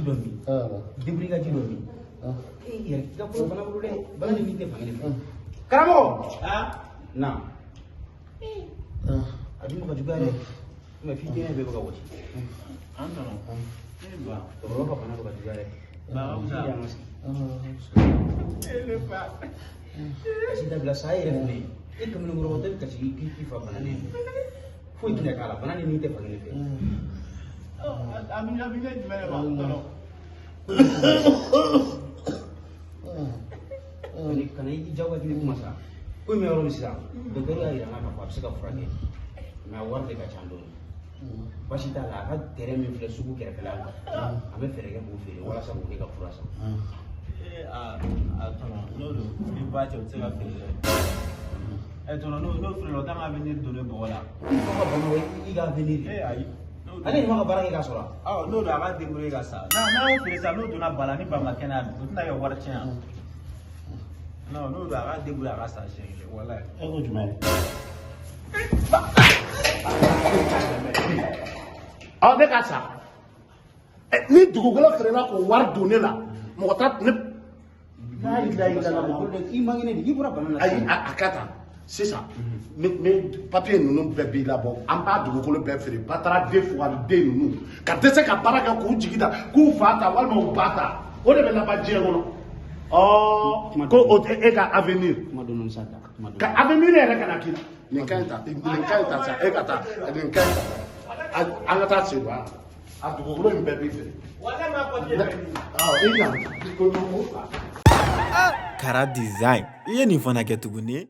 domi dibri ka ji domi ya ga ko bana bulu de bana ni te fangene karamo na adi mo ka juga de me fi kene be ko wati anda no ba to ro ka bana ko juga de ba ko ya mas ele pa sida bla sai ne e kam no ro hotel ka ci ki fa bana ne fu kine kala bana ni te fangene fe amin ne jumela ba no kana yi jawa gini kuma sa ko me waro sisa da gari ya ira ka fa suka furake na warde ka chando bashi ta la ha tere min fle suku kere kala abe fere ga bu fere wala sa mu ke ka furasa tono no do ni ba che o tsela fere tono no fere lo tanga venir do le bola ko ka bono i ga venir ai ale ni maka barake ka sora no do aga debure ka sa na o fere sa no do na bala ni ba makena do tna yo warcha no do aga debure aga sa shele wallahi e ko jumai ne ka sa ni dugukolo fere na ko war do ne la mo ta ne la ila la mo do i mangene ni bura banana ay akata c'est ça mais papier nunu bɛɛ b'i labɔ an b'a dugukolo bɛɛ feere batara den fugaliden nunu ka dɛsɛ ka baara kɛ k'u jigi ta k'u fa ta walima u ba ta o de bɛ laban diɲɛ kɔnɔ ko o tɛ e ka avenir ka avenir yɛrɛ kana k'i la nin ka ɲi ta sa e ka taa nin ka ɲi ta an ka taa se don a dugukolo in bɛɛ b'i feere Kara design i ye nin fana kɛ tuguni